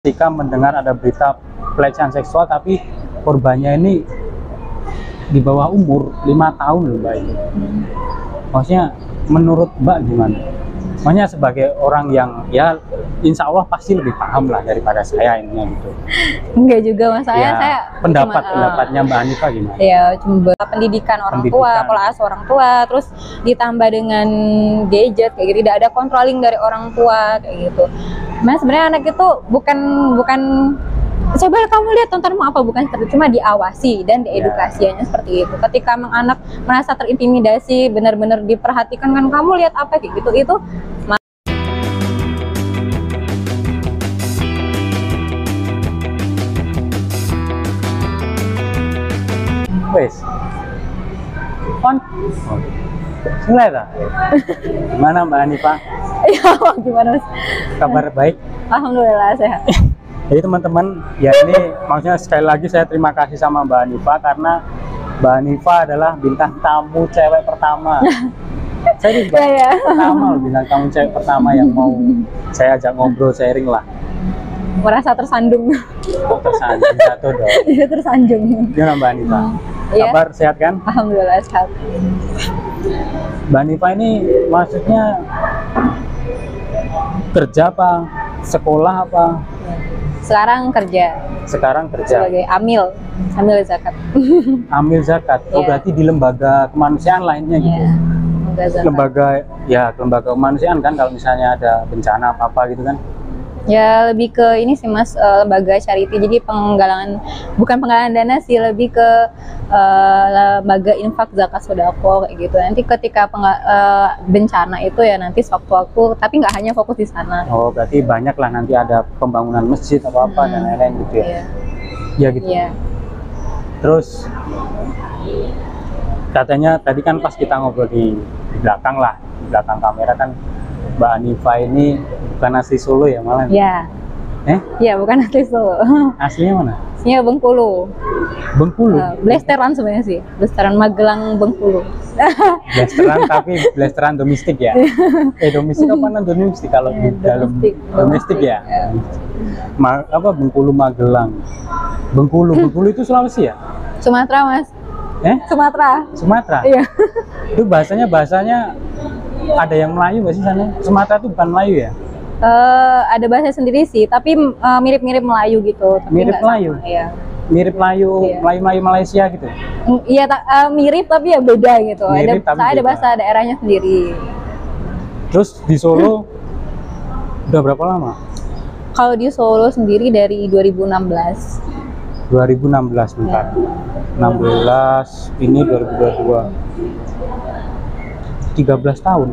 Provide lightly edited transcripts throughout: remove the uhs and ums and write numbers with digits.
ketika mendengar ada berita pelecehan seksual tapi korbannya ini di bawah umur 5 tahun loh Mbak ini. Maksudnya menurut Mbak gimana? Maksudnya sebagai orang yang ya insya Allah pasti lebih paham lah daripada saya ini gitu. Enggak juga mas, Ya, saya pendapatnya Mbak Hanifah gimana? Ya cuma pendidikan orang tua, pola asuh orang tua, terus ditambah dengan gadget kayak gitu, tidak ada controlling dari orang tua kayak gitu. Mas sebenarnya anak itu bukan coba kamu lihat tontonmu apa, bukan seperti itu, cuma diawasi dan diedukasinya seperti itu. Ketika anak merasa terintimidasi, benar-benar diperhatikan kan, kamu lihat apa kayak gitu, itu wes on mulai dah. Gimana Mbak Hanifah? ya gimana mas? Kabar baik? Alhamdulillah sehat. Jadi teman-teman, ya ini maksudnya sekali lagi saya terima kasih sama Mbak Hanifah karena Mbak Hanifah adalah bintang tamu cewek pertama. Saya ini pertama loh, bintang tamu cewek pertama yang mau saya ajak ngobrol sharing lah. Merasa tersandung. Kok tersandung satu dong? Iya tersanjung. Gimana Mbak Hanifah? Iya. Kabar sehat kan? Alhamdulillah sehat. Mbak Hanifah ini maksudnya kerja apa? Sekolah apa? Sekarang kerja. Sekarang kerja Sebagai amil zakat. Amil zakat. Oh berarti di lembaga kemanusiaan lainnya gitu. Lembaga kemanusiaan kan, kalau misalnya ada bencana apa gitu kan. Ya lebih ke ini sih mas, lembaga charity, jadi bukan penggalangan dana sih, lebih ke lembaga infak zakat sodako kayak gitu. Nanti ketika bencana itu ya nanti sewaktu-waktu, tapi nggak hanya fokus di sana. Oh berarti banyak lah, nanti ada pembangunan masjid atau apa dan lain-lain gitu ya. Ya gitu. Terus katanya tadi kan pas kita ngobrol di belakang lah, di belakang kamera kan, Mbak Hanifah ini bukan asli Solo ya malah? Iya. Iya bukan asli Solo. Aslinya mana? Aslinya Bengkulu. Bengkulu? Blasteran sebenarnya sih, Blasteran Magelang Bengkulu. Blasteran tapi blasteran domestik ya? Domestik apa non domestik kalau di dalam domestik ya? Bengkulu Magelang. Bengkulu itu Sulawesi ya? Sumatera mas. Sumatera. Iya. Itu bahasanya ada yang Melayu nggak sih sana? Sumatera itu bukan Melayu ya? Ada bahasa sendiri sih, tapi mirip-mirip Melayu gitu. Tapi mirip Melayu? Iya. Mirip Melayu, Melayu Malaysia gitu? Iya, mirip tapi ya beda gitu. Mirip, ada bahasa daerahnya sendiri. Terus di Solo udah berapa lama? Kalau di Solo sendiri dari 2016. 2016 bentar. 16, ini 2022. 13 tahun.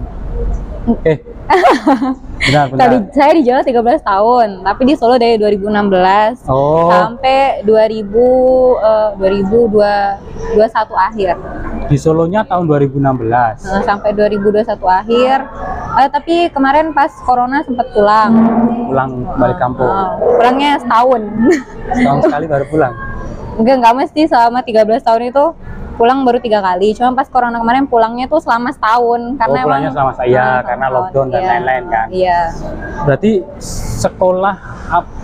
Benar. Saya di Jawa 13 tahun, tapi di Solo dari 2016 sampai 2021 akhir. Di Solonya tahun 2016. Sampai 2021 akhir. Tapi kemarin pas corona sempat pulang balik kampung. Pulangnya setahun. Setahun sekali baru pulang? Enggak mesti, selama 13 tahun itu pulang baru 3 kali. Cuma pas corona kemarin pulangnya tuh selama setahun, karena pulangnya selama karena lockdown dan lain-lain kan. Iya. Berarti sekolah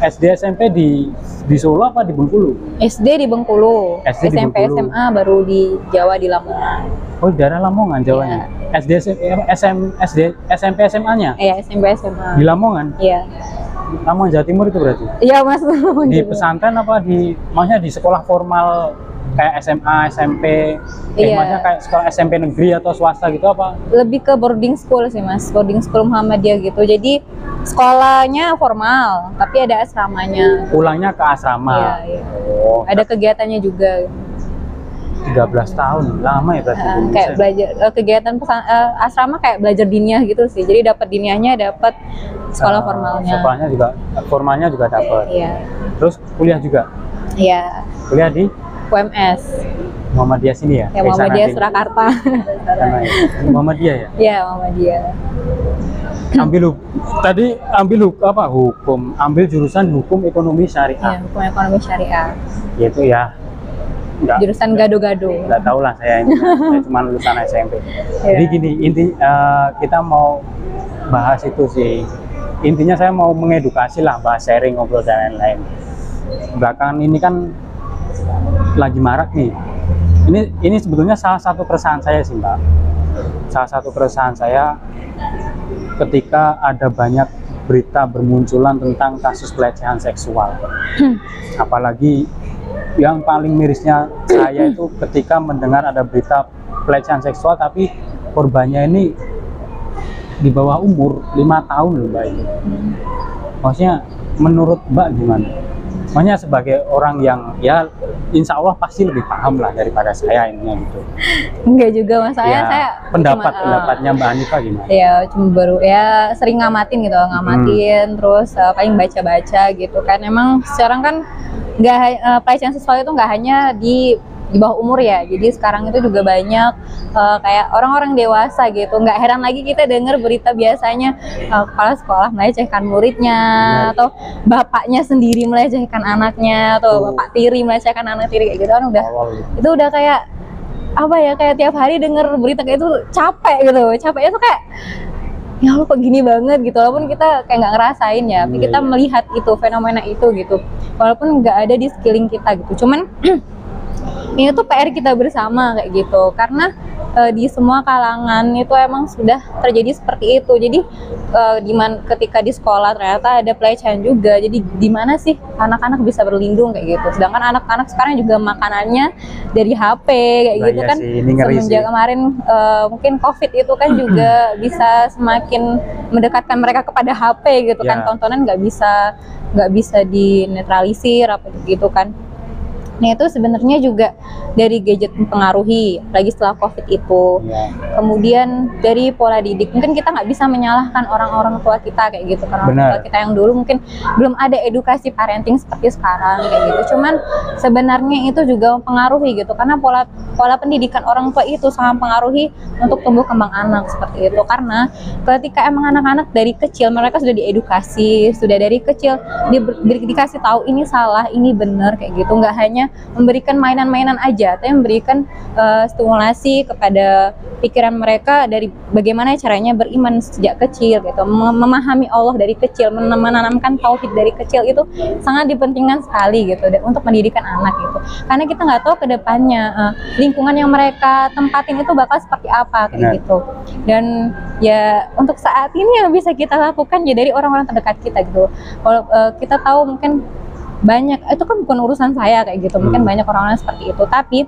SD SMP di Solo apa di Bengkulu? SD di Bengkulu. SMP SMA baru di Jawa, di Lamongan. Oh di daerah Lamongan Jawanya. SMP SMA-nya? Iya, SMP SMA di Lamongan. Iya. Lamongan Jawa Timur itu berarti? Iya mas. Di pesantren apa maksudnya di sekolah formal kayak SMA, SMP, maksudnya kayak sekolah SMP negeri atau swasta gitu apa? Lebih ke boarding school sih mas, boarding school Muhammadiyah gitu. Jadi sekolahnya formal, tapi ada asramanya. Pulangnya ke asrama? Iya. Ada kegiatannya juga. 13 tahun, lama ya berarti? Kayak belajar, kegiatan asrama kayak belajar diniyah gitu sih. Jadi dapat diniyahnya, dapat sekolah formalnya. Sekolahnya juga, formalnya juga dapat. Iya. Terus kuliah juga? Iya. Kuliah di? UMS. Muhammadiyah sini ya? Muhammadiyah Surakarta. Muhammadiyah ya? Iya, Muhammadiyah. Ambil jurusan hukum ekonomi syariah. Iya, hukum ekonomi syariah. Yaitu ya. Jurusan gado-gado. Nggak tahu lah saya cuma lulusan SMP. Jadi gini, kita mau bahas itu sih. intinya saya mau mengedukasi lah, bahas sharing, ngobrol dan lain-lain. Belakangan ini kan lagi marak nih. Ini sebetulnya salah satu keresahan saya sih Mbak. Salah satu keresahan saya ketika ada banyak berita bermunculan tentang kasus pelecehan seksual. Apalagi yang paling mirisnya saya itu ketika mendengar ada berita pelecehan seksual tapi korbannya ini di bawah umur 5 tahun loh Mbak ini. Maksudnya menurut Mbak gimana? Maksudnya sebagai orang yang ya insya Allah pasti lebih paham lah daripada saya intinya gitu. Enggak juga masalahnya, Ya, saya pendapatnya Mbak Hanifah gimana? ya cuma baru ya sering ngamatin gitu, terus paling baca-baca gitu kan. Emang sekarang kan nggak pelecehan seksual itu nggak hanya di bawah umur ya, jadi sekarang itu juga banyak kayak orang-orang dewasa gitu. Nggak heran lagi kita dengar berita biasanya kepala sekolah melecehkan muridnya, atau bapaknya sendiri melecehkan anaknya, atau bapak tiri melecehkan anak tiri kayak gitu kan. Itu udah kayak apa ya, kayak tiap hari dengar berita kayak itu capeknya tuh kayak ya Allah kok gini banget gitu, walaupun kita kayak nggak ngerasain ya, tapi kita melihat itu fenomena itu gitu, walaupun nggak ada di sekeliling kita gitu. Cuman ini tuh PR kita bersama kayak gitu, karena di semua kalangan itu emang sudah terjadi seperti itu. Jadi ketika di sekolah ternyata ada pelecehan juga, jadi di mana sih anak-anak bisa berlindung kayak gitu, sedangkan anak-anak sekarang juga makanannya dari HP kayak gitu kan. Semenjak kemarin mungkin COVID itu kan juga bisa semakin mendekatkan mereka kepada HP gitu kan, tontonan nggak bisa dinetralisir apa gitu kan. Nah itu sebenarnya juga dari gadget mempengaruhi, lagi setelah COVID itu. Kemudian dari pola didik, mungkin kita nggak bisa menyalahkan orang-orang tua kita kayak gitu, karena orang tua kita yang dulu mungkin belum ada edukasi parenting seperti sekarang kayak gitu. Cuman sebenarnya itu juga mempengaruhi gitu, karena pola pendidikan orang tua itu sangat mempengaruhi untuk tumbuh kembang anak seperti itu. Karena ketika emang anak-anak dari kecil mereka sudah diedukasi, sudah dari kecil dikasih tahu ini salah, ini benar kayak gitu, nggak hanya memberikan mainan-mainan aja, tapi memberikan stimulasi kepada pikiran mereka dari bagaimana caranya beriman sejak kecil gitu, memahami Allah dari kecil, menanamkan tauhid dari kecil, itu sangat dipentingkan sekali gitu untuk pendidikan anak gitu. Karena kita nggak tahu ke depannya lingkungan yang mereka tempatin itu bakal seperti apa kayak gitu. Dan ya untuk saat ini yang bisa kita lakukan ya dari orang-orang terdekat kita gitu. Kalau kita tahu mungkin banyak, itu kan bukan urusan saya kayak gitu, mungkin banyak orang-orang seperti itu, tapi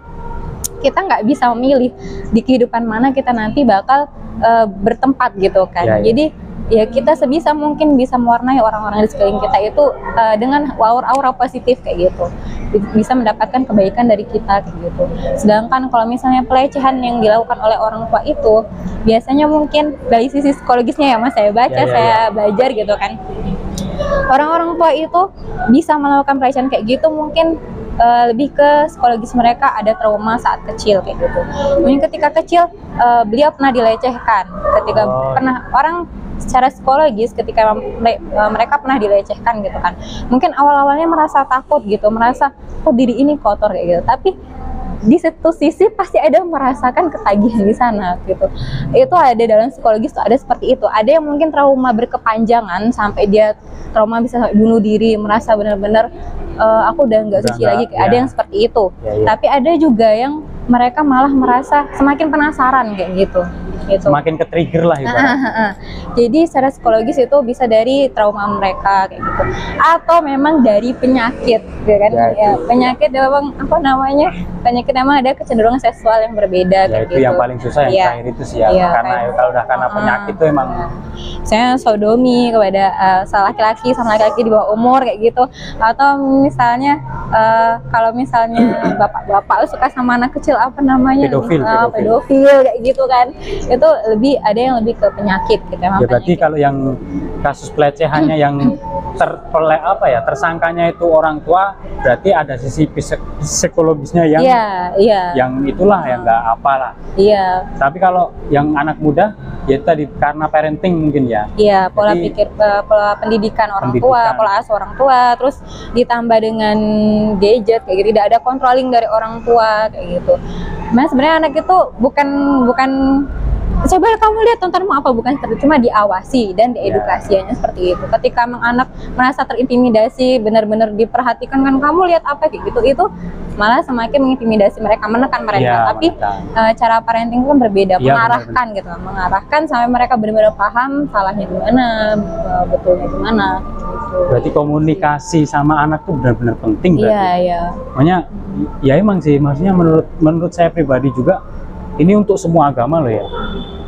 kita nggak bisa memilih di kehidupan mana kita nanti bakal bertempat gitu kan. Jadi ya kita sebisa mungkin bisa mewarnai orang-orang di sekeliling kita itu dengan aura positif kayak gitu, bisa mendapatkan kebaikan dari kita kayak gitu. Sedangkan kalau misalnya pelecehan yang dilakukan oleh orang tua itu biasanya mungkin dari sisi psikologisnya ya Mas, saya baca, saya belajar gitu kan, orang-orang tua itu bisa melakukan pelecehan kayak gitu mungkin lebih ke psikologis, mereka ada trauma saat kecil kayak gitu. Mungkin ketika kecil beliau pernah dilecehkan, ketika pernah orang secara psikologis ketika mereka pernah dilecehkan gitu kan, mungkin awal-awalnya merasa takut gitu, merasa oh diri ini kotor kayak gitu, tapi di satu sisi pasti ada merasakan ketagihan di sana gitu. Itu ada dalam psikologis tuh, ada seperti itu. Ada yang mungkin trauma berkepanjangan sampai dia trauma bisa sampai bunuh diri, merasa benar-benar aku udah nggak suci lagi. Ada yang seperti itu. Tapi ada juga yang mereka malah merasa semakin penasaran kayak gitu. Semakin ke-trigger lah ibaratnya. Jadi secara psikologis itu bisa dari trauma mereka kayak gitu, atau memang dari penyakit gitu kan. Penyakit memang apa namanya, penyakit memang ada kecenderungan seksual yang berbeda kayak itu gitu. yang paling susah yang terakhir itu sih ya, karena kalau udah karena penyakit itu emang saya sodomi kepada laki-laki sama laki-laki di bawah umur kayak gitu, atau misalnya kalau misalnya bapak-bapak suka sama anak kecil, apa namanya, pedofil kayak gitu kan, itu lebih ada yang lebih ke penyakit gitu. Ya berarti kalau yang kasus pelecehannya yang tersangkanya itu orang tua, berarti ada sisi psikologisnya yang yang itulah yang nggak apalah. Tapi kalau yang anak muda ya tadi karena parenting mungkin ya. Pola pendidikan orang tua, pola asuh orang tua, terus ditambah dengan gadget kayak gitu, tidak ada controlling dari orang tua kayak gitu. Sebenarnya anak itu bukan coba kamu lihat tontonmu apa, bukan seperti cuma diawasi dan diedukasi hanya seperti itu. Ketika memang anak merasa terintimidasi, benar-benar diperhatikan kan, kamu lihat apa kayak gitu, itu malah semakin mengintimidasi mereka, menekan mereka. Tapi cara parenting itu kan berbeda, mengarahkan gitu, mengarahkan sampai mereka benar-benar paham salahnya di mana, betulnya di mana. Gitu. Berarti komunikasi sama anak tuh benar-benar penting berarti. Iya. Makanya ya emang sih, maksudnya menurut saya pribadi juga, ini untuk semua agama loh ya.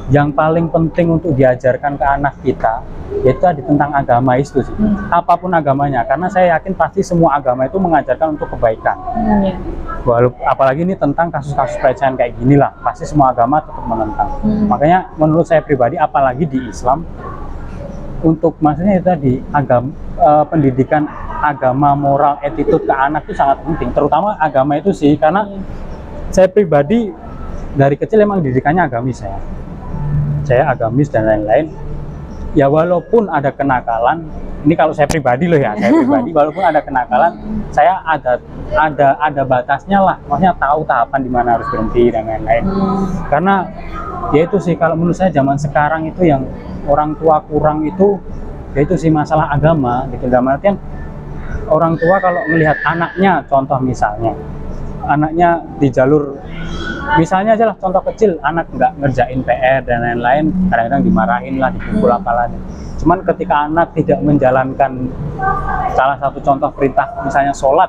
Yang paling penting untuk diajarkan ke anak kita yaitu tadi tentang agama itu sih. Apapun agamanya, karena saya yakin pasti semua agama itu mengajarkan untuk kebaikan. Walaupun apalagi ini tentang kasus-kasus pelecehan kayak gini lah, pasti semua agama tetap menentang. Makanya menurut saya pribadi, apalagi di Islam, untuk maksudnya itu tadi pendidikan agama, moral, attitude ke anak itu sangat penting, terutama agama itu sih, karena saya pribadi dari kecil emang didikannya agamis, saya agamis dan lain-lain. Ya walaupun ada kenakalan, ini kalau saya pribadi loh ya, saya pribadi walaupun ada kenakalan, saya ada batasnya lah, maksudnya tahu tahapan di mana harus berhenti dan lain-lain. Karena ya itu sih, kalau menurut saya zaman sekarang itu yang orang tua kurang itu, yaitu sih masalah agama gitu. Dalam artian orang tua kalau melihat anaknya, contoh misalnya anaknya di jalur, misalnya aja lah contoh kecil, anak nggak ngerjain PR dan lain-lain, kadang-kadang dimarahin lah, dipukul apalah. Cuman ketika anak tidak menjalankan salah satu contoh perintah, misalnya sholat,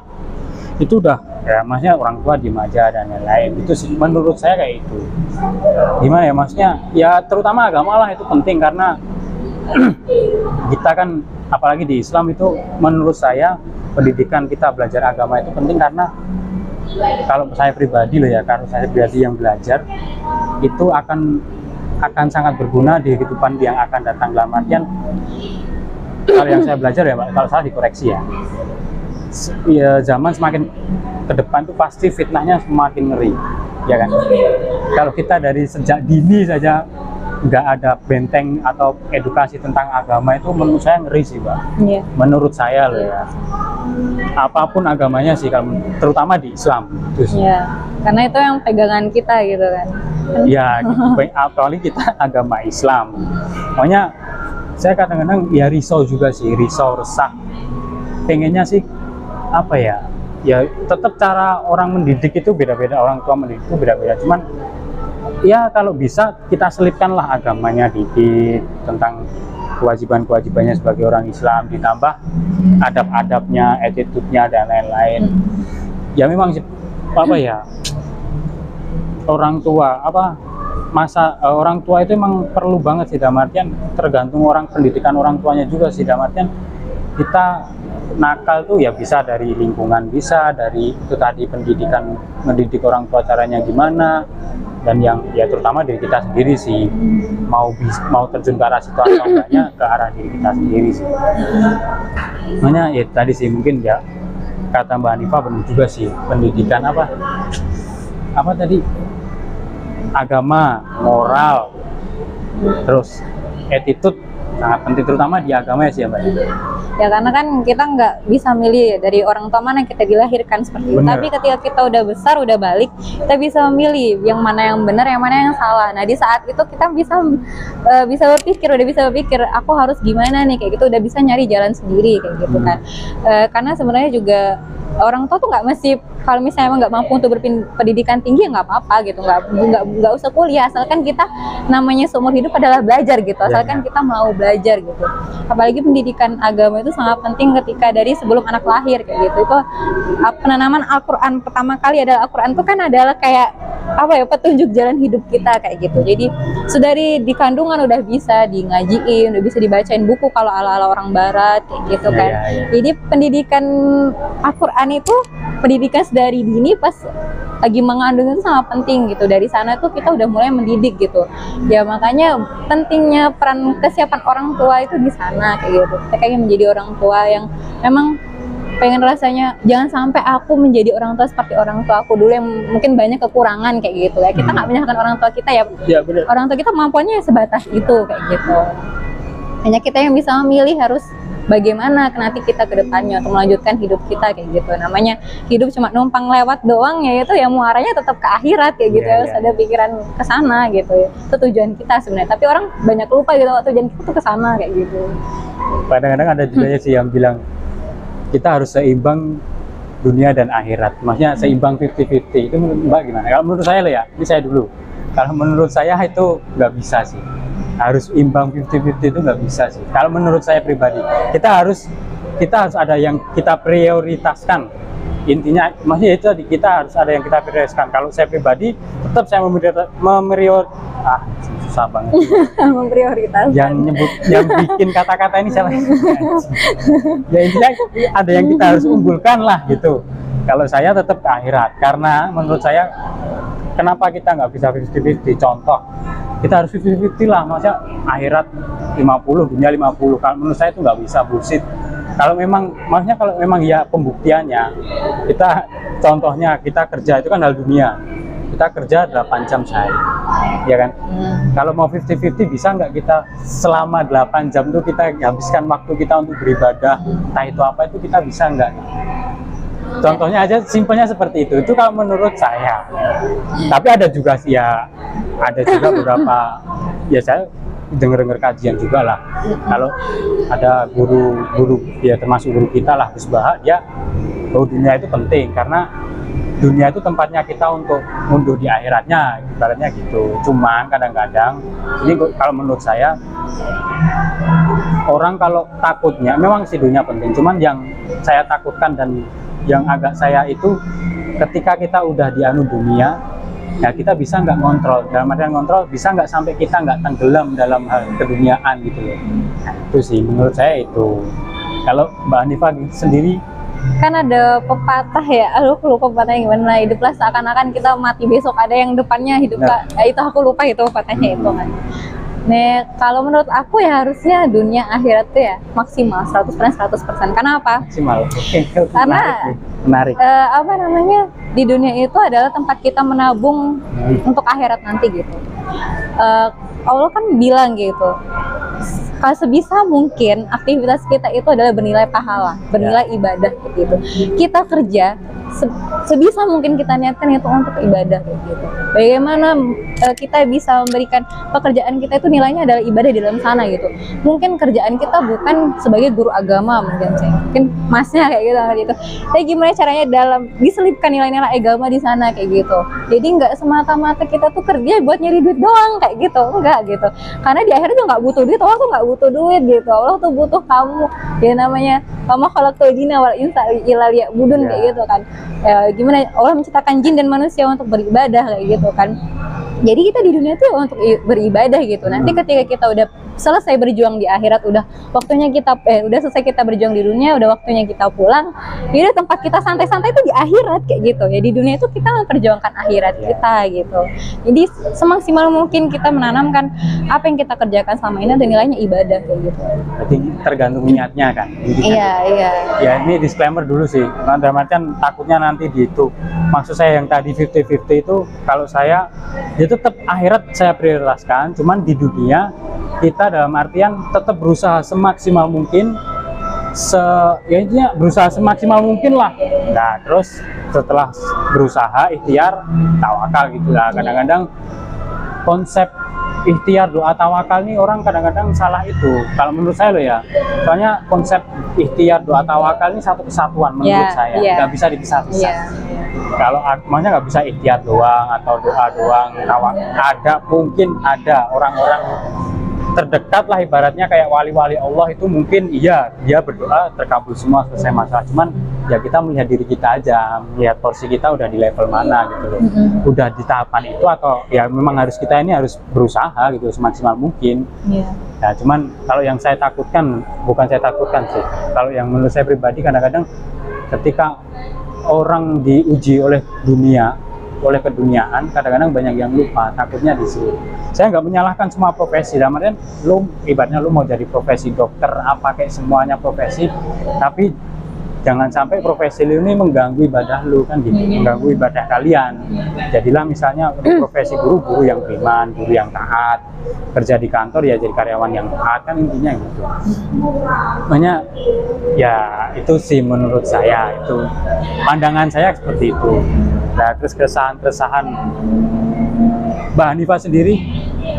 itu udah ya maksudnya orang tua diem aja dan lain-lain. Itu sih menurut saya kayak itu. Gimana ya, maksudnya ya terutama agama lah itu penting, karena kita kan apalagi di Islam itu, menurut saya pendidikan kita belajar agama itu penting, karena kalau saya pribadi loh ya, kalau saya pribadi yang belajar itu akan sangat berguna di kehidupan yang akan datang. Dalam artian kalau yang saya belajar ya, kalau salah dikoreksi ya, zaman semakin ke depan tuh pasti fitnahnya semakin ngeri, ya kan? Kalau kita dari sejak dini saja nggak ada benteng atau edukasi tentang agama, itu menurut saya ngeri sih, Mbak. Menurut saya loh ya, apapun agamanya sih, terutama di Islam itu sih. Karena itu yang pegangan kita gitu kan. Ya, apalagi kita agama Islam. Makanya saya kadang-kadang ya risau juga sih, resah. Pengennya sih apa ya tetap cara orang mendidik itu beda-beda, orang tua mendidik itu beda-beda. Cuman ya kalau bisa kita selipkanlah agamanya dikit, tentang kewajiban-kewajibannya sebagai orang Islam, ditambah adab-adabnya, attitude-nya dan lain-lain. Ya memang apa ya, orang tua orang tua itu emang perlu banget sih, dalam artian tergantung pendidikan orang tuanya juga sih. Dalam artian kita nakal tuh ya bisa dari lingkungan, bisa dari itu tadi pendidikan, mendidik orang tua caranya gimana, dan yang ya terutama diri kita sendiri sih, mau terjun ke arah situ atau enggaknya ke arah diri kita sendiri sih. Makanya ya tadi sih mungkin ya kata Mbak Hanifah benar juga sih, pendidikan apa tadi, agama, moral, terus attitude sangat penting, terutama di agama ya sih ya Mbak. Ya karena kan kita nggak bisa milih dari orang tua mana yang kita dilahirkan seperti itu. Tapi ketika kita udah besar, udah balik, kita bisa memilih yang mana yang benar, yang mana yang salah. Nah di saat itu kita bisa berpikir, aku harus gimana nih, kayak gitu, udah bisa nyari jalan sendiri kayak gitu kan. Karena sebenarnya juga orang tua tuh nggak mesti, kalau misalnya emang nggak mampu untuk berpendidikan tinggi ya nggak apa-apa gitu, nggak usah kuliah, asalkan kita namanya seumur hidup adalah belajar gitu, asalkan kita mau belajar gitu. Apalagi pendidikan agama itu sangat penting ketika dari sebelum anak lahir kayak gitu. Itu penanaman Al-Quran pertama kali adalah Al-Quran itu kan adalah kayak apa ya, petunjuk jalan hidup kita kayak gitu. Jadi sudah di kandungan udah bisa di ngajiin, udah bisa dibacain buku kalau ala-ala orang barat kayak gitu kan. Jadi pendidikan Al-Quran itu pendidikan dari dini pas lagi mengandung itu sangat penting gitu. Dari sana tuh kita udah mulai mendidik gitu. Ya makanya pentingnya peran kesiapan orang tua itu di sana kayak gitu. Kita kayak menjadi orang tua yang memang pengen rasanya jangan sampai aku menjadi orang tua seperti orang tua aku dulu yang mungkin banyak kekurangan kayak gitu ya. Kita nggak menyalahkan orang tua kita ya. Orang tua kita kemampuannya sebatas itu kayak gitu. Hanya kita yang bisa memilih harus bagaimana nanti kita ke depannya untuk melanjutkan hidup kita kayak gitu. Namanya hidup cuma numpang lewat doang ya, itu ya muaranya tetap ke akhirat kayak gitu. Harus ada pikiran ke sana gitu ya. Itu tujuan kita sebenarnya. Tapi orang banyak lupa gitu tujuan kita tuh ke sana kayak gitu. Kadang-kadang ada juga sih yang bilang kita harus seimbang dunia dan akhirat. Maksudnya seimbang 50-50. Itu menurut Mbak gimana? Kalau menurut saya loh ya, ini saya dulu. Kalau menurut saya itu nggak bisa sih. Harus imbang 50-50 itu nggak bisa sih. Kalau menurut saya pribadi, kita harus ada yang kita prioritaskan. Intinya, maksudnya itu tadi, kita harus ada yang kita prioritaskan. Kalau saya pribadi, tetap saya susah banget. Memprioritaskan. Yang bikin kata-kata ini siapa? Ya intinya ada yang kita harus unggulkan lah gitu. Kalau saya tetap ke akhirat, karena menurut saya kenapa kita nggak bisa 50-50? Contoh, kita harus 50-50 lah, maksudnya akhirat 50, dunia 50. Kalau menurut saya itu nggak bisa, bullshit. Kalau memang, maksudnya kalau memang ya pembuktiannya, contohnya kita kerja itu kan hal dunia. Kita kerja 8 jam sehari, ya kan? Kalau mau 50-50 bisa nggak kita selama 8 jam itu kita habiskan waktu kita untuk beribadah, entah itu apa itu kita bisa nggak? Contohnya aja simpelnya seperti itu kalau menurut saya. Tapi ada juga sih ya, ada juga beberapa ya saya dengar kajian juga lah. Kalau ada guru ya termasuk guru kita lah, Gus Baha, dia dunia itu penting karena dunia itu tempatnya kita untuk mundur di akhiratnya, ibaratnya gitu. Cuman kadang-kadang ini kalau menurut saya orang kalau takutnya memang sih dunia penting, cuman yang saya takutkan dan yang agak saya itu ketika kita udah di dunia ya kita bisa nggak ngontrol, dalam artian ngontrol bisa nggak sampai kita nggak tenggelam dalam hal keduniaan gitu loh. Nah, itu sih menurut saya itu. Kalau Mbak Hanifah sendiri kan ada pepatah ya, aku lupa pepatahnya gimana, hiduplah seakan-akan kita mati besok, ada yang depannya hiduplah ya, itu aku lupa itu pepatahnya itu kan. Nah, kalau menurut aku ya harusnya dunia akhirat tuh ya maksimal 100%. Karena apa? Maksimal. Oke. Karena menarik. Apa namanya? Di dunia itu adalah tempat kita menabung untuk akhirat nanti gitu. Allah kan bilang gitu. Kalau sebisa mungkin aktivitas kita itu adalah bernilai pahala, bernilai ibadah gitu. Kita kerja sebisa mungkin kita niatkan itu untuk ibadah gitu. Bagaimana kita bisa memberikan pekerjaan kita itu nilainya adalah ibadah di dalam sana gitu. Mungkin kerjaan kita bukan sebagai guru agama mungkin masnya kayak gitu. Tapi gimana caranya dalam diselipkan nilai-nilai agama di sana kayak gitu. Jadi nggak semata-mata kita tuh kerja buat nyari duit doang kayak gitu, enggak gitu. Karena di akhirnya tuh nggak butuh duit, Allah tuh nggak butuh duit gitu. Allah tuh butuh kamu. Ya namanya kamu kalau jinna wal insa illa liya'budun kayak gitu kan. Ya, gimana Allah menciptakan jin dan manusia untuk beribadah kayak gitu kan. Jadi kita di dunia itu untuk beribadah gitu. Nanti ketika kita udah selesai berjuang di akhirat, udah waktunya kita udah selesai kita berjuang di dunia, udah waktunya kita pulang. Jadi tempat kita santai-santai itu di akhirat kayak gitu. Ya di dunia itu kita memperjuangkan akhirat kita gitu. Jadi semaksimal mungkin kita menanamkan apa yang kita kerjakan selama ini dan nilainya ibadah kayak gitu. Jadi tergantung niatnya kan. Iya. Ya ini disclaimer dulu sih. Dalam artian takutnya nanti gitu. Maksud saya yang tadi 50-50 itu kalau saya tetap akhirat saya prioritaskan, cuman di dunia kita dalam artian tetap berusaha semaksimal mungkin, berusaha semaksimal mungkin lah. Nah terus setelah berusaha ikhtiar tawakal gitu lah. Kadang-kadang konsep ikhtiar doa tawakal nih orang kadang-kadang salah itu. Kalau menurut saya loh ya, soalnya konsep ikhtiar doa tawakal ini satu kesatuan menurut saya, nggak bisa dipisah-pisah. Kalau makanya nggak bisa ikhtiar doang atau doa doang, mungkin ada orang-orang terdekat lah ibaratnya kayak wali-wali Allah itu mungkin iya dia berdoa terkabul semua selesai masalah, cuman ya kita melihat diri kita aja, melihat porsi kita udah di level mana gitu loh, udah di tahapan itu atau ya memang kita harus berusaha gitu semaksimal mungkin. Ya cuman kalau yang saya takutkan, bukan saya takutkan sih, kalau yang menurut saya pribadi kadang-kadang ketika orang diuji oleh dunia, oleh keduniaan, kadang-kadang banyak yang lupa, takutnya di sini. Saya nggak menyalahkan semua profesi, dalam artian ibaratnya lu mau jadi profesi dokter apa kayak semuanya profesi, tapi jangan sampai profesi lu ini mengganggu ibadah lu kan gitu, mengganggu ibadah kalian. Jadilah misalnya untuk profesi guru yang beriman, guru yang taat, kerja di kantor ya jadi karyawan yang taat, kan intinya gitu. Makanya ya itu sih menurut saya, itu pandangan saya seperti itu. Nah, terus keresahan Mbak Hanifah sendiri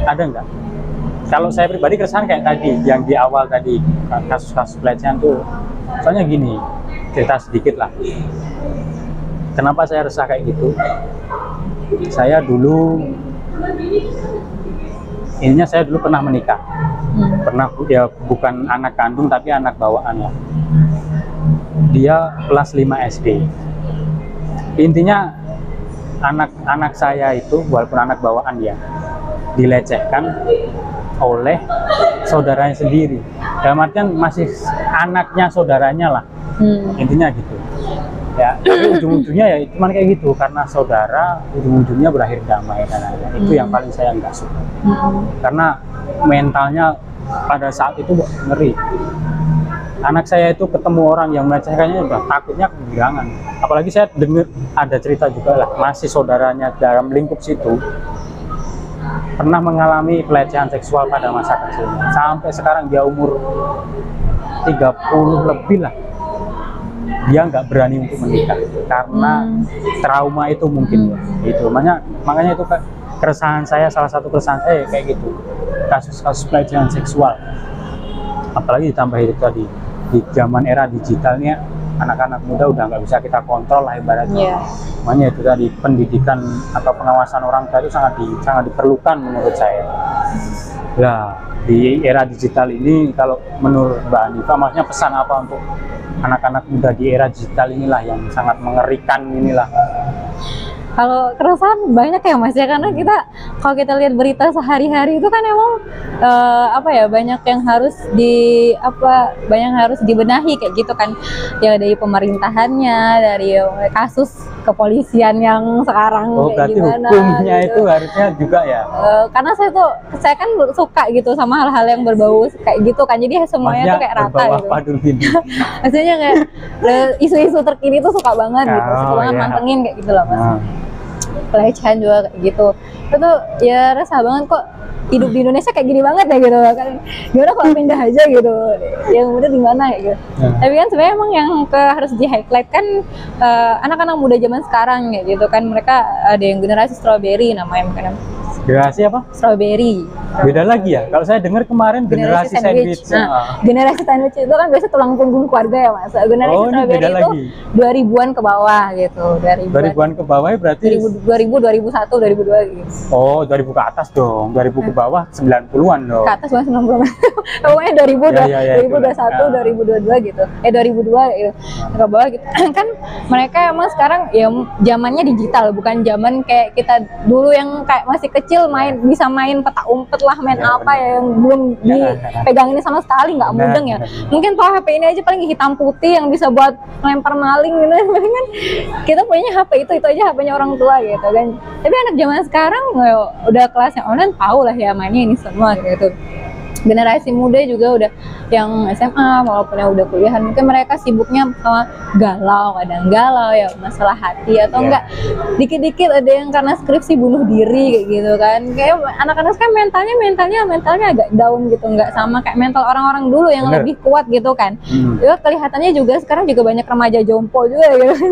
ada nggak? Kalau saya pribadi keresahan kayak tadi, yang di awal tadi, kasus-kasus pelecehan tuh, soalnya gini, cerita sedikit lah. Kenapa saya resah kayak gitu? Saya dulu pernah menikah. Pernah, ya bukan anak kandung tapi anak bawaan lah. Dia kelas 5 SD. Intinya anak saya itu walaupun anak bawaan ya, dilecehkan oleh saudaranya sendiri. Dalam artian masih anaknya saudaranya lah. Intinya gitu. Ya, tapi ujung-ujungnya ya cuman kayak gitu, karena saudara ujung-ujungnya berakhir damai dan lain-lain. Itu yang paling saya nggak suka. Karena mentalnya pada saat itu ngeri. Anak saya itu ketemu orang yang melecehkannya udah takutnya kehilangan. Apalagi saya dengar ada cerita juga lah, masih saudaranya dalam lingkup situ pernah mengalami pelecehan seksual pada masa kecilnya. Sampai sekarang dia umur 30 lebih lah, dia nggak berani untuk menikah karena trauma itu mungkin. Itu makanya itu keresahan saya, salah satu keresahan saya kayak gitu, kasus-kasus pelecehan seksual. Apalagi ditambah itu tadi, di zaman era digitalnya anak-anak muda udah nggak bisa kita kontrol lah ibaratnya. Makanya itu tadi, pendidikan atau pengawasan orang tua itu sangat diperlukan menurut saya. Ya, di era digital ini kalau menurut Mbak Hanifah, maksudnya pesan apa untuk anak-anak muda di era digital inilah yang sangat mengerikan inilah? Kalau keresahan banyak ya Mas ya, karena kalau kita lihat berita sehari-hari itu kan emang banyak yang harus dibenahi kayak gitu kan, ya dari pemerintahannya, dari kasus kepolisian yang sekarang kayak gimana. Hukumnya gitu. Itu harusnya juga ya. Karena saya kan suka gitu sama hal-hal yang berbau kayak gitu kan, jadi semuanya tuh kayak rata gitu. Apa dulu ini? Maksudnya kayak isu-isu terkini tuh suka banget gitu, suka banget mantengin kayak gitu loh Mas. Pelecehan juga kayak gitu, itu ya resah banget kok hidup di Indonesia kayak gini banget ya gitu kan. Gimana kalau pindah aja gitu, yang bener di mana gitu. Tapi kan sebenarnya emang yang harus di highlight kan anak-anak muda zaman sekarang kayak gitu kan, mereka ada yang generasi strawberry namanya mungkin. Generasi apa? Strawberry. Beda lagi ya. Kalau saya dengar kemarin generasi sandwich. Nah, generasi sandwich itu kan biasa tulang punggung keluarga ya Mas. Generasi strawberry itu 2000-an ke bawah gitu. 2000-an ke bawah berarti 2000, 2001, 2002 gitu. Oh, 2000 ke atas dong. 2000 ke bawah 90-an dong. Ke atas 90-an. Pokoknya 2021, 2022 gitu. 2002 gitu. Ke bawah gitu. Kan mereka emang sekarang ya zamannya digital, bukan zaman kayak kita dulu yang kayak masih kecil bisa main petak umpet lah, main apa ya yang belum dipegang ini sama sekali, nggak mudeng ya. Mungkin kalau HP ini aja paling hitam putih yang bisa buat lempar maling gitu kan. Kita punya HP itu aja HP-nya orang tua gitu kan. Tapi anak zaman sekarang udah kelasnya online, tahu lah ya mainnya ini semua gitu. Generasi muda juga udah yang SMA walaupun yang udah kuliahan, mungkin mereka sibuknya sama kadang galau ya masalah hati atau enggak dikit-dikit ada yang karena skripsi bunuh diri kayak gitu kan. Kayak anak-anak sekarang mentalnya agak down gitu, nggak sama kayak mental orang-orang dulu yang lebih kuat gitu kan. Ya kelihatannya juga sekarang juga banyak remaja jompo juga gitu kan.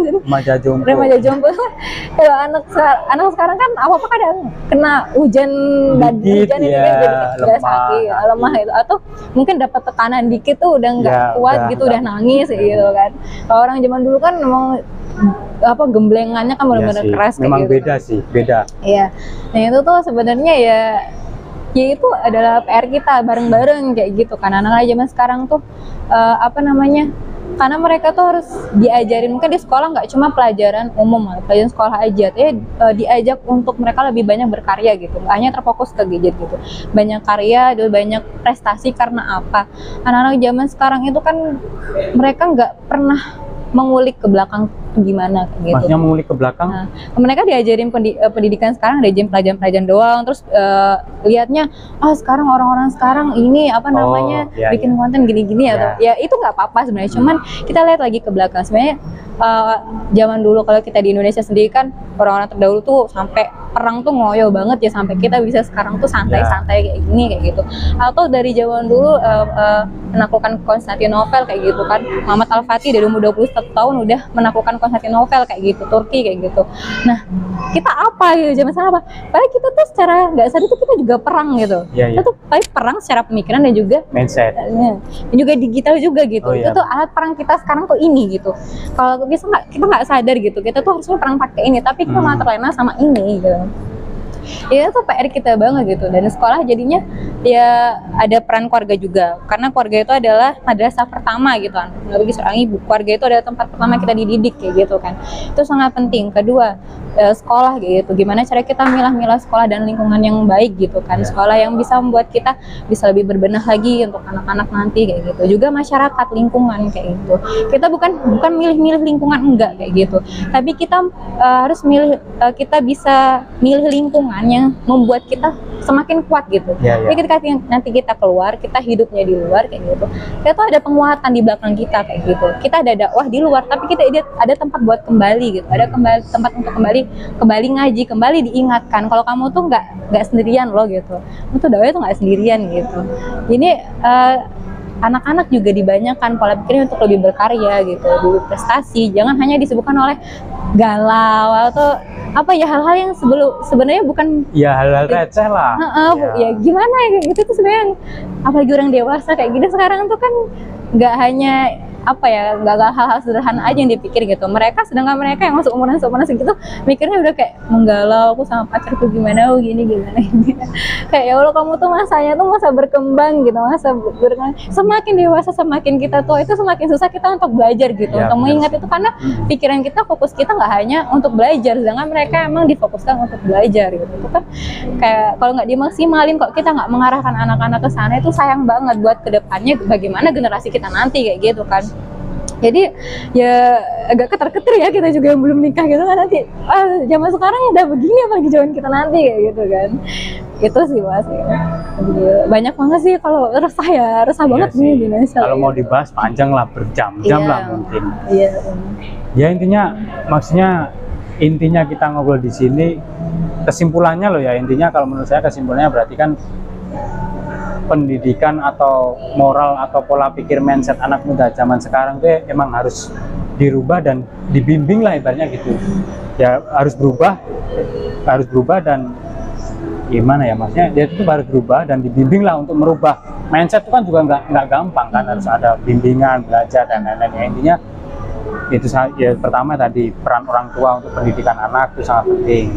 Remaja jompo. Kalau anak sekarang kan apa-apa kadang kena hujan ini kan jadi sakit, lemah itu, atau mungkin dapat tekanan dikit tuh udah nggak kuat gitu, udah nangis gitu kan. Kalau orang zaman dulu kan memang gemblengannya kan benar-benar keras kayak memang gitu. Beda sih, beda. Iya. Nah itu tuh sebenarnya ya itu adalah PR kita bareng-bareng kayak gitu kan. Anak-anak zaman sekarang tuh karena mereka tuh harus diajarin, mungkin di sekolah nggak cuma pelajaran umum, pelajaran sekolah aja, diajak untuk mereka lebih banyak berkarya gitu, nggak hanya terfokus ke gadget gitu, banyak karya, banyak prestasi. Karena apa? Anak-anak zaman sekarang itu kan mereka nggak pernah mengulik ke belakang gimana gitu. Maksudnya mengulik ke belakang? Nah, mereka diajarin pendidikan sekarang, diajarin pelajaran-pelajaran doang, terus lihatnya, sekarang orang-orang sekarang ini apa namanya bikin konten gini-gini atau ya itu nggak apa-apa sebenarnya. Cuman kita lihat lagi ke belakang sebenarnya. Zaman dulu kalau kita di Indonesia sendiri kan orang-orang terdahulu tuh sampai perang tuh ngoyo banget ya, sampai kita bisa sekarang tuh santai-santai kayak gini kayak gitu. Atau dari zaman dulu menaklukkan Konstantinopel kayak gitu kan, Muhammad Al-Fatih dari umur 21 tahun udah menaklukkan Konstantinopel kayak gitu, Turki kayak gitu. Nah kita apa gitu zaman sekarang apa? Padahal kita tuh secara nggak sadar tuh kita juga perang gitu. Kita tuh perang secara pemikiran dan juga mindset, dan juga digital juga gitu. Itu tuh alat perang kita sekarang tuh ini gitu. Kalau kita nggak sadar gitu, kita tuh harusnya perang pakai ini, tapi kita malah terlena sama ini gitu. Ya itu PR kita banget gitu. Dan sekolah jadinya ya ada peran keluarga juga, karena keluarga itu adalah madrasah pertama gitu kan. Bagi seorang ibu, keluarga itu adalah tempat pertama kita dididik kayak gitu kan. Itu sangat penting. Kedua, sekolah gitu. Gimana cara kita milah-milah sekolah dan lingkungan yang baik gitu kan. Sekolah yang bisa membuat kita bisa lebih berbenah lagi untuk anak-anak nanti kayak gitu. Juga masyarakat, lingkungan kayak gitu. Kita bukan milih-milih lingkungan, enggak kayak gitu. Tapi kita harus milih, kita bisa milih lingkungan yang membuat kita semakin kuat gitu. Jadi ketika nanti kita keluar, kita hidupnya di luar kayak gitu, kita tuh ada penguatan di belakang kita kayak gitu. Kita ada dakwah di luar, tapi kita ada tempat buat kembali gitu. Ada tempat untuk kembali ngaji, kembali diingatkan kalau kamu tuh nggak sendirian loh gitu. Kamu tuh dakwah tuh nggak sendirian gitu. Ini anak-anak juga dibanyakan pola pikirnya untuk lebih berkarya gitu, lebih prestasi. Jangan hanya disibukkan oleh galau atau apa ya, hal-hal yang sebenarnya bukan hal-hal receh lah. Ya gimana ya gitu tuh sebenarnya, apalagi orang dewasa kayak gini sekarang tuh kan nggak hanya nggak hal-hal sederhana aja yang dipikir gitu. Sedangkan mereka yang masuk umuran segitu mikirnya udah kayak menggalau, aku sama pacarku gimana, gini. Kayak ya Allah, kamu tuh masanya tuh masa berkembang gitu, semakin dewasa, semakin kita tua itu semakin susah kita untuk belajar gitu, untuk mengingat itu, karena pikiran kita, fokus kita nggak hanya untuk belajar, sedangkan mereka emang difokuskan untuk belajar gitu. Itu kan kayak kalau nggak dimaksimalin, kok kita nggak mengarahkan anak-anak ke sana, itu sayang banget buat kedepannya bagaimana generasi kita nanti kayak gitu kan. Jadi ya agak ketar-ketir ya kita juga yang belum nikah gitu kan, nanti zaman sekarang udah begini apalagi zaman kita nanti kayak gitu kan. Itu sih Mas ya. Banyak banget sih kalau resah banget nih di Indonesia. Kalau mau dibahas panjang lah, berjam-jam lah mungkin. Ya intinya kita ngobrol di sini, kesimpulannya loh ya, intinya kalau menurut saya kesimpulannya berarti kan pendidikan atau moral atau pola pikir mindset anak muda zaman sekarang tuh emang harus dirubah dan dibimbing lah ibaratnya gitu ya, harus berubah dan gimana ya, maksudnya dia itu harus berubah dan dibimbing lah untuk merubah mindset. Itu kan juga nggak gampang kan, harus ada bimbingan, belajar dan lain-lain. Ya, intinya itu ya, pertama tadi peran orang tua untuk pendidikan anak itu sangat penting.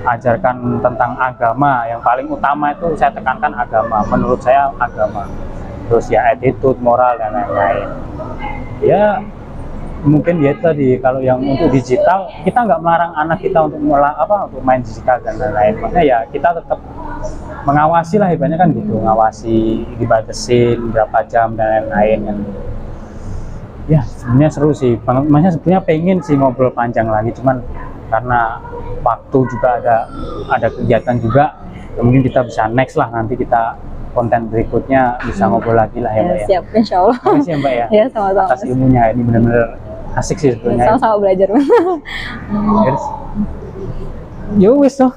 Ajarkan tentang agama, yang paling utama itu saya tekankan agama, menurut saya agama. Terus ya attitude, moral dan lain-lain. Ya mungkin ya tadi, kalau yang untuk digital kita nggak melarang anak kita untuk untuk main digital dan lain-lain. Maksudnya ya kita tetap mengawasi lah ibaratnya kan gitu, ngawasi, dibatasin berapa jam dan lain-lain kan. Ya sebenarnya seru sih, maksudnya sebenarnya pengen sih ngobrol panjang lagi, cuman karena waktu juga ada kegiatan juga, mungkin kita bisa next lah, nanti kita konten berikutnya bisa ngobrol lagi lah ya Mbak ya. Siap, insya Allah. Terima kasih ya Mbak ya. Ya sama-sama. Atas ilmunya, ini benar-benar asik sih sebenarnya. Sama-sama belajar. Yo wis toh,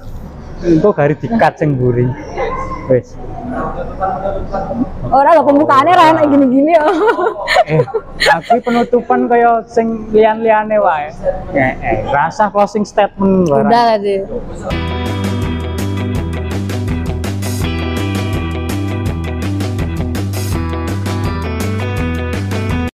untuk hari dikat sing mburi. Wis. Ora lho, pembukaannya ra enak gini-gini ya. Tapi penutupan kaya sing liyan-liyane wae. Rasa closing statement. Udah lah sih.